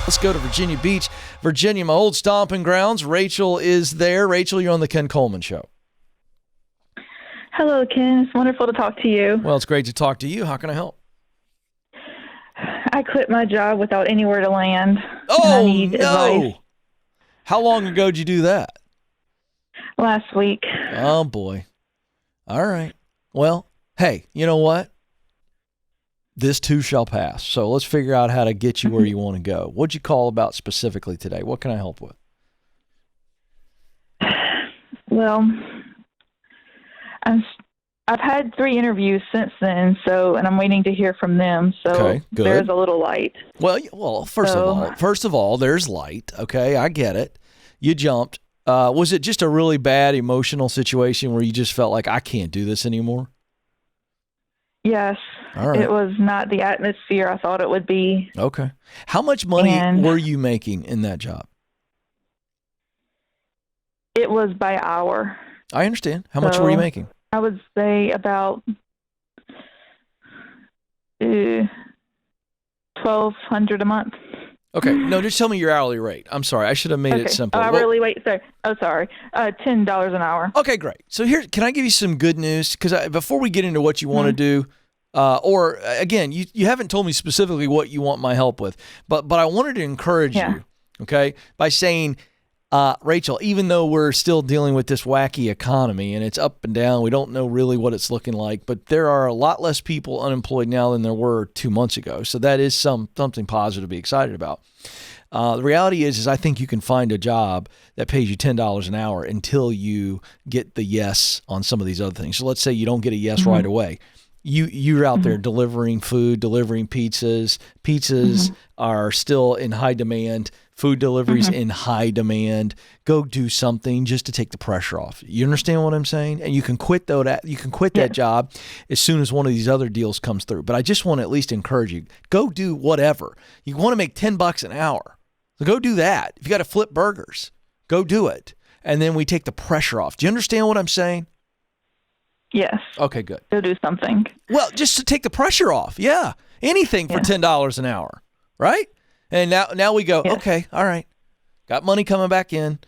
Let's go to Virginia Beach. Virginia, my old stomping grounds. Rachel is there. Rachel, you're on the Ken Coleman Show. Hello, Ken. It's wonderful to talk to you. Well, it's great to talk to you. How can I help? I quit my job without anywhere to land. Oh, and I need no. advice. How long ago did you do that? Last week. Oh, boy. All right. Well, hey, you know what? This too shall pass. So let's figure out how to get you where you want to go. What'd you call about specifically today? What can I help with? Well, I've had 3 interviews since then, and I'm waiting to hear from them. So Okay, good. There's a little light. Well, first of all, there's light. Okay, I get it. You jumped. Was it just a really bad emotional situation where you just felt like I can't do this anymore? Yes. All right. It was not the atmosphere I thought it would be. Okay. How much money were you making in that job? It was by hour. I understand. How much were you making? I would say about $1,200 a month. Okay. No, just tell me your hourly rate. I'm sorry. I should have made it simple. Sorry. $10 an hour. Okay, great. So here, can I give you some good news? Because before we get into what you want to do, or again, you haven't told me specifically what you want my help with, but I wanted to encourage you, okay, by saying, Rachel, even though we're still dealing with this wacky economy and it's up and down, we don't know really what it's looking like, but there are a lot less people unemployed now than there were 2 months ago. So that is something positive to be excited about. The reality is I think you can find a job that pays you $10 an hour until you get the yes on some of these other things. So let's say you don't get a yes right away. You're out there delivering food, delivering pizzas. Pizzas are still in high demand. Food deliveries in high demand. Go do something just to take the pressure off. You understand what I'm saying? And you can quit that job as soon as one of these other deals comes through. But I just want to at least encourage you. Go do whatever. You want to make $10 an hour. So go do that. If you got to flip burgers, go do it. And then we take the pressure off. Do you understand what I'm saying? Yes. Okay, good. Go do something. Well, just to take the pressure off. Yeah. Anything for $10 an hour, right? And now we go, okay, all right. Got money coming back in.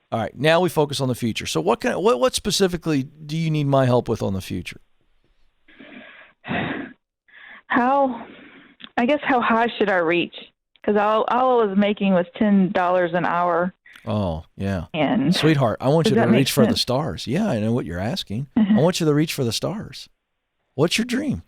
All right, now we focus on the future. So what specifically do you need my help with on the future? How high should I reach? Because all I was making was $10 an hour. Oh, yeah. And sweetheart, I want you to reach for sense? the stars. Yeah, I know what you're asking. I want you to reach for the stars. What's your dream?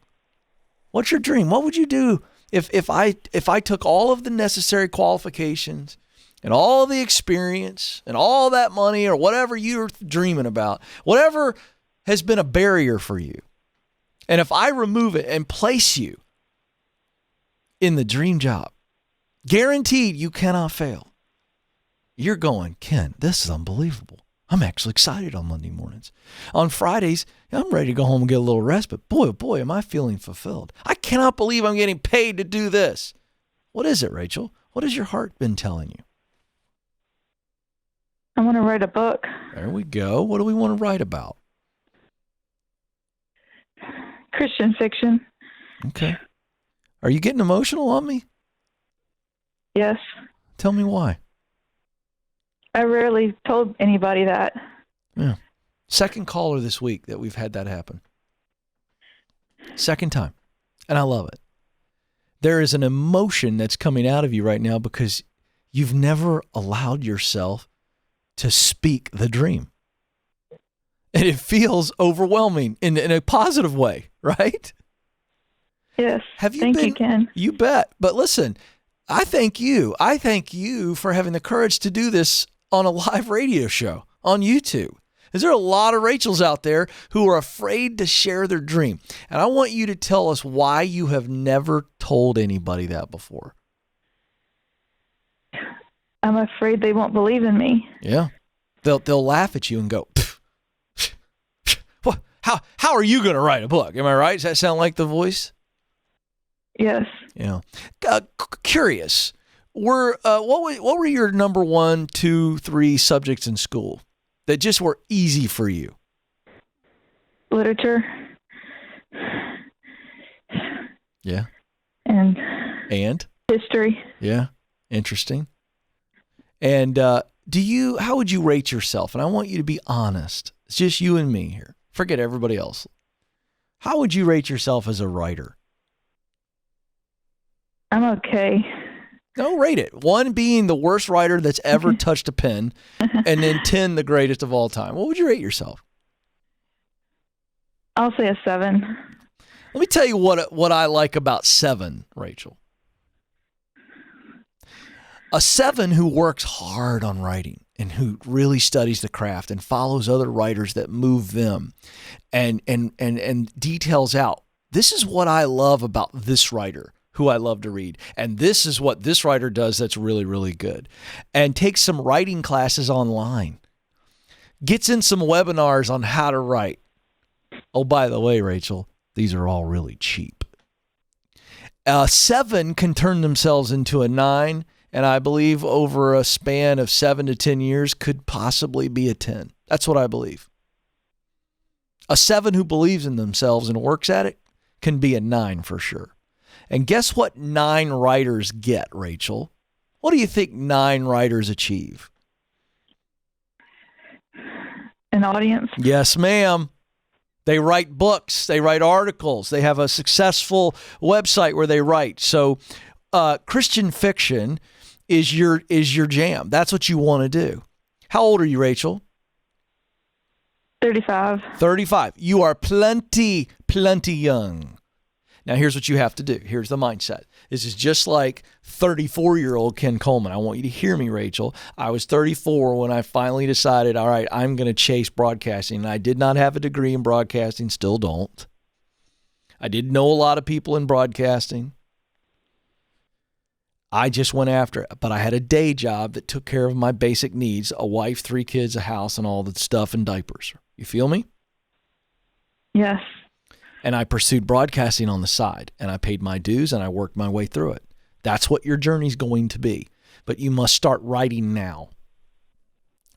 What's your dream? What would you do if I took all of the necessary qualifications and all the experience and all that money or whatever you're dreaming about, whatever has been a barrier for you, and if I remove it and place you in the dream job, guaranteed you cannot fail. You're going, Ken, this is unbelievable. I'm actually excited on Monday mornings. On Fridays, I'm ready to go home and get a little rest, but boy, oh boy, am I feeling fulfilled. I cannot believe I'm getting paid to do this. What is it, Rachel? What has your heart been telling you? I want to write a book. There we go. What do we want to write about? Christian fiction. Okay. Are you getting emotional on me? Yes. Tell me why. I rarely told anybody that. Yeah. Second caller this week that we've had that happen. Second time. And I love it. There is an emotion that's coming out of you right now because you've never allowed yourself to speak the dream. And it feels overwhelming in a positive way, right? Yes. Thank you, Ken. You bet. But listen, I thank you. I thank you for having the courage to do this on a live radio show on YouTube. Is there a lot of Rachels out there who are afraid to share their dream? And I want you to tell us why you have never told anybody that before. I'm afraid they won't believe in me. Yeah. They'll laugh at you and go, what? How are you going to write a book? Am I right? Does that sound like the voice? Yes. Yeah. Curious. What were your number 1, 2, 3 subjects in school that just were easy for you? Literature. Yeah. And history. Yeah. Interesting. And how would you rate yourself? And I want you to be honest. It's just you and me here. Forget everybody else. How would you rate yourself as a writer? I'm okay. No, rate it. 1 being the worst writer that's ever touched a pen, and then 10 the greatest of all time. What would you rate yourself? I'll say a 7. Let me tell you what I like about 7, Rachel. A 7 who works hard on writing and who really studies the craft and follows other writers that move them and details out. This is what I love about this writer who I love to read. And this is what this writer does that's really, really good. And takes some writing classes online. Gets in some webinars on how to write. Oh, by the way, Rachel, these are all really cheap. 7 can turn themselves into a 9. And I believe over a span of 7 to 10 years could possibly be a 10. That's what I believe. A 7 who believes in themselves and works at it can be a 9 for sure. And guess what 9 writers get, Rachel? What do you think 9 writers achieve? An audience? Yes, ma'am. They write books. They write articles. They have a successful website where they write. So Christian fiction is your jam. That's what you want to do. How old are you, Rachel? 35. 35. You are plenty young. Now, here's what you have to do. Here's the mindset. This is just like 34-year-old Ken Coleman. I want you to hear me, Rachel. I was 34 when I finally decided, all right, I'm going to chase broadcasting. And I did not have a degree in broadcasting, still don't. I didn't know a lot of people in broadcasting. I just went after it, but I had a day job that took care of my basic needs, a wife, 3 kids, a house, and all the stuff and diapers. You feel me? Yes. And I pursued broadcasting on the side, and I paid my dues, and I worked my way through it. That's what your journey's going to be. But you must start writing now.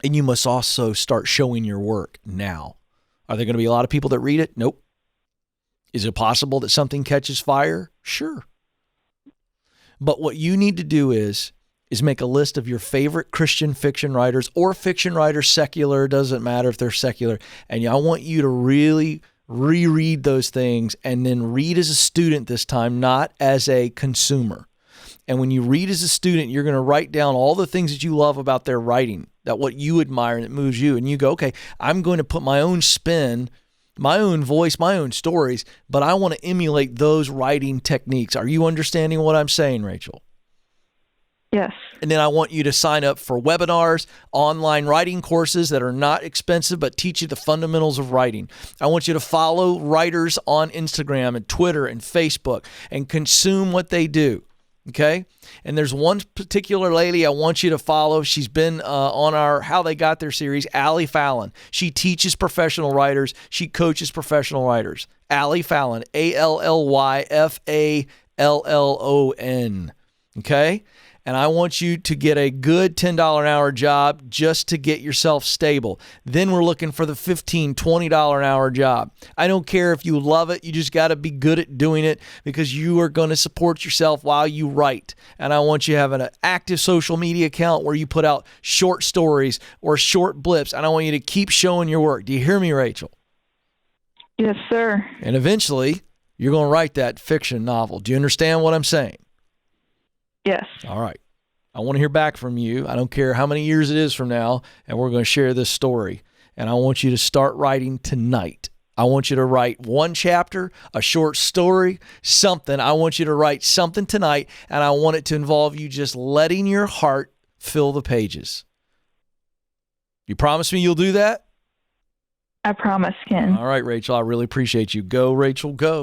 And you must also start showing your work now. Are there going to be a lot of people that read it? Nope. Is it possible that something catches fire? Sure. But what you need to do is make a list of your favorite Christian fiction writers or fiction writers, secular, doesn't matter if they're secular. And I want you to really reread those things and then read as a student this time, not as a consumer. And when you read as a student, you're going to write down all the things that you love about their writing, that what you admire and it moves you. And you go, okay, I'm going to put my own spin, my own voice, my own stories, but I want to emulate those writing techniques. Are you understanding what I'm saying, Rachel? Yes. And then I want you to sign up for webinars, online writing courses that are not expensive, but teach you the fundamentals of writing. I want you to follow writers on Instagram and Twitter and Facebook and consume what they do. Okay. And there's one particular lady I want you to follow. She's been on our How They Got There series, Allie Fallon. She teaches professional writers. She coaches professional writers. Allie Fallon, ALLYFALLON. Okay. And I want you to get a good $10 an hour job just to get yourself stable. Then we're looking for the $15, $20 an hour job. I don't care if you love it. You just got to be good at doing it because you are going to support yourself while you write. And I want you to have an active social media account where you put out short stories or short blips. And I want you to keep showing your work. Do you hear me, Rachel? Yes, sir. And eventually, you're going to write that fiction novel. Do you understand what I'm saying? Yes. All right. I want to hear back from you. I don't care how many years it is from now, and we're going to share this story. And I want you to start writing tonight. I want you to write 1 chapter, a short story, something. I want you to write something tonight, and I want it to involve you just letting your heart fill the pages. You promise me you'll do that? I promise, Ken. All right, Rachel. I really appreciate you. Go, Rachel, go.